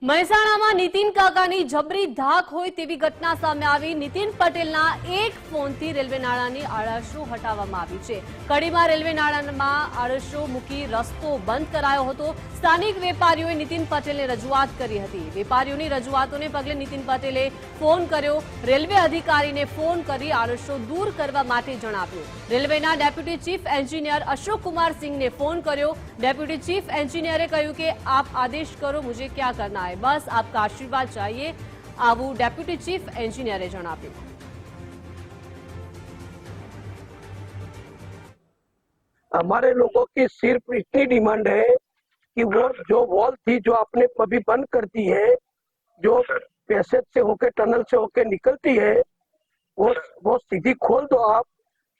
મહેસાણામાં નીતિન કાકાની જબરી ધાક હોય તેવી ઘટના સામે આવી। નીતિન પટેલના એક ફોનથી રેલવે નાળાની આડશો હટાવવામાં આવી છે। કડીમાં રેલવે નાળામાં આડશો મૂકી રસ્તો બંધ કરાયો હતો। સ્થાનિક વેપારીઓએ નીતિન પટેલને રજૂઆત કરી હતી। વેપારીઓની રજૂઆતોને પગલે નીતિન પટેલે ફોન કર્યો। રેલવે અધિકારીને ફોન કરી આડશો દૂર કરવા માટે જણાવ્યું। રેલવેના deputy chief engineer Ashok Kumar સિંહને ફોન કર્યો। ડેપ્યુટી ચીફ એન્જિનિયરે કહ્યું કે આપ आदेश करो, मुझे क्या करना है, बस आपका आशीर्वाद चाहिए, आवू डेप्यूटी चीफ एंजीनियरे जणाव्યું। हमारे लोगों की सिर्फ इतनी डिमांड है कि वो जो वॉल थी जो आपने अभी बंद करती है, जो पैसेज से होके टनल से होके निकलती है, वो सीधी खोल दो आप,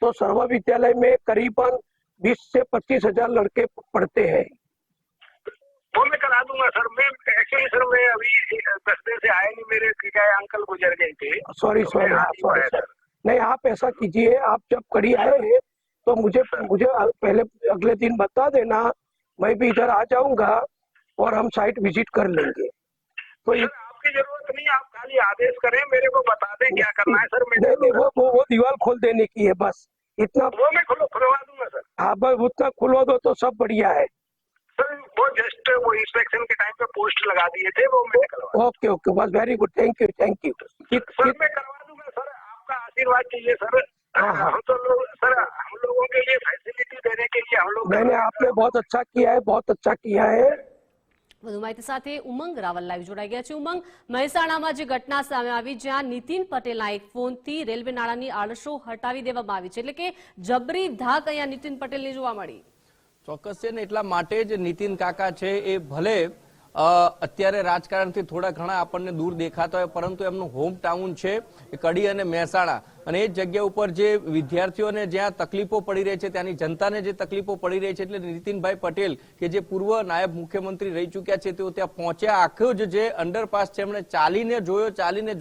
तो सर्व विद्यालय में करीबन 20 से 25,000 लड़के पढ़ते हैं। वो मैं करा दूंगा सर। मैं एक्चुअली सर मैं अभी 10 दिन से आए नहीं, मेरे क्या है अंकल गुजर गए थे। Sorry sir. नहीं, आप ऐसा कीजिए, आप जब कड़ी आए हैं तो मुझे पहले अगले दिन बता देना, मैं भी इधर आ जाऊंगा और हम साइट विजिट कर लेंगे। तो आपकी जरूरत नहीं, आप खाली आदेश करें, मेरे को बता दें क्या करना है सर। नहीं, वो दीवार खोल देने की है, बस इतना। वो मैं खुलवा दूंगा सर। हाँ, बस उतना खुलवा दो तो सब बढ़िया है सर। वो जस्ट वो इंस्पेक्शन के टाइम पे पोस्ट लगा दिए थे, वो मैंने करवा। ओके, बस very good, thank you. Sir मैं करवा दूंगा सर, आपका आशीर्वाद चाहिए सर। हम तो लोग सर, हम लोगों के लिए फैसिलिटी देने के लिए हम लोग। मैंने आपने बहुत अच्छा किया है। વધુ માહિતી સાથે ઉમંગ રાવલ લાઈવ જોડાઈ ગયા છે। ઉમંગ, મહેસાણામાં જે ઘટના સામે આવી જ્યાં નીતિન પટેલના એક ફોનથી રેલવે નાળાની આડશો હટાવી દેવામાં આવી છે, એટલે કે જબરી ધાક અહીંયા નીતિન પટેલની જોવા મળી। ચોક્કસ છે ને, એટલા માટે જ નીતિન કાકા છે એ ભલે અત્યારે રાજકારણથી થોડા ઘણા આપણને દૂર દેખાતા હોય, પરંતુ એમનું હોમ ટાઉન છે એ કડી અને મહેસાણા, અને એ જગ્યા ઉપર જે વિદ્યાર્થીઓને જ્યાં તકલીફો પડી રહી છે, ત્યાંની જનતાને જે તકલીફો પડી રહી છે, એટલે નીતિનભાઈ પટેલ કે જે પૂર્વ નાયબ મુખ્યમંત્રી રહી ચૂક્યા છે તેઓ ત્યાં પહોંચ્યા। આખો જ જે અંડરપાસ છે એમણે ચાલીને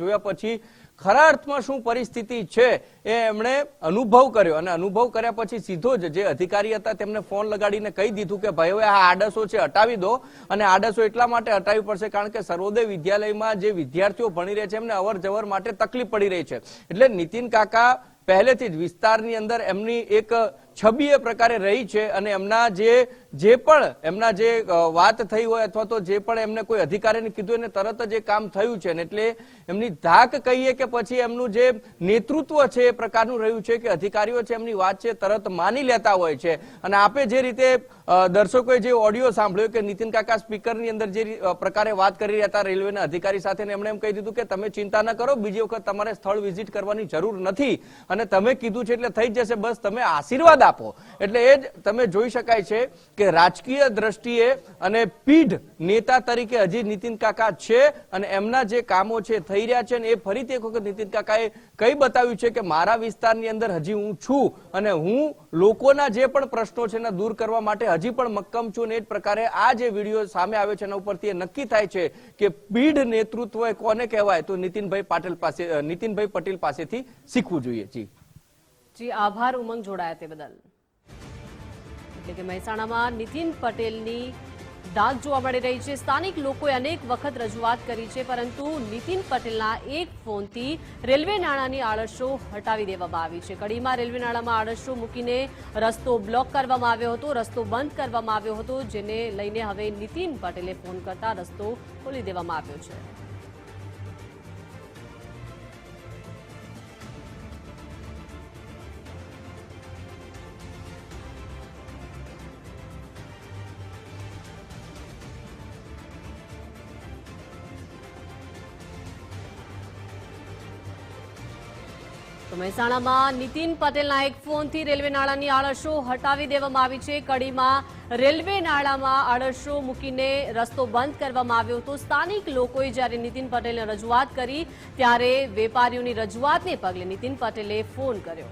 જોયા પછી ખરા અર્થમાં શું પરિસ્થિતિ છે એ એમણે અનુભવ કર્યો, અને અનુભવ કર્યા પછી સીધો જ જે અધિકારી હતા તેમને ફોન લગાડીને કહી દીધું કે ભાઈ હવે આ આડસો છે હટાવી દો, અને આડસો એટલા માટે હટાવી પડશે કારણ કે સર્વોદય વિદ્યાલયમાં જે વિદ્યાર્થીઓ ભણી રહ્યા છે એમને અવર જવર માટે તકલીફ પડી રહી છે। એટલે નીતિન કાકા પહેલેથી જ વિસ્તારની અંદર એમની એક છબી એ પ્રકારે રહી છે, અને એમના જે પણ એમના જે વાત થઈ હોય અથવા તો જે પણ એમને કોઈ અધિકારીને કીધું એને તરત જ એ કામ થયું છે, એટલે એમની ધાક કહીએ કે પછી એમનું જે નેતૃત્વ છે એ પ્રકારનું રહ્યું છે કે અધિકારીઓ છે એમની વાત છે તરત માની લેતા હોય છે। અને આપે જે રીતે દર્શકોએ જે ઓડિયો સાંભળ્યો કે નીતિન કાકા સ્પીકરની અંદર જે પ્રકારે વાત કરી રહ્યા હતા રેલવેના અધિકારી સાથે, એમણે એમ કહી દીધું કે તમે ચિંતા ન કરો, બીજી વખત તમારે સ્થળ વિઝિટ કરવાની જરૂર નથી, અને તમે કીધું છે એટલે થઈ જશે, બસ તમે આશીર્વાદ આપો। એટલે એ જ તમે જોઈ શકાય છે કે રાજકીય દ્રષ્ટિએ અને પીઢ નેતા તરીકે હજી નીતિન કાકા છે, અને એમના જે કામો છે થઈ રહ્યા છે, અને એ ફરીથી એક વખત નીતિન કાકાએ કઈ બતાવ્યું છે કે મારા વિસ્તારની અંદર હજી હું છું, અને હું લોકોના જે પણ પ્રશ્નો છે એને દૂર કરવા માટે હજી પણ મક્કમ છું। અને એ જ પ્રકારે આ જે વિડીયો સામે આવ્યો છે એના ઉપરથી એ નક્કી થાય છે કે પીઢ નેતૃત્વ કોને કહેવાય, તો નીતિનભાઈ પટેલ પાસેથી શીખવું જોઈએ। જી આભાર ઉમંગ, જોડાયા તે બદલ। એટલે કે મહેસાણામાં નીતિન પટેલની ધાક જોવા મળી રહી છે। સ્થાનિક લોકોએ અનેક વખત રજૂઆત કરી છે, પરંતુ નીતિન પટેલના એક ફોનથી રેલવે નાળાની આડશો હટાવી દેવામાં આવી છે। કડીમાં રેલવે નાળામાં આડશો મૂકીને રસ્તો બ્લોક કરવામાં આવ્યો હતો, રસ્તો બંધ કરવામાં આવ્યો હતો, જેને લઈને હવે નીતિન પટેલે ફોન કરતા રસ્તો ખોલી દેવામાં આવ્યો છે। તો મહેસાણામાં નીતિન પટેલના એક ફોનથી રેલવે નાળાની આડશો હટાવી દેવામાં આવી છે। કડીમાં રેલવે નાળામાં આડશો મૂકીને રસ્તો બંધ કરવામાં આવ્યો હતો। સ્થાનિક લોકોએ જ્યારે નીતિન પટેલને રજૂઆત કરી ત્યારે વેપારીઓની રજૂઆતને પગલે નીતિન પટેલે ફોન કર્યો।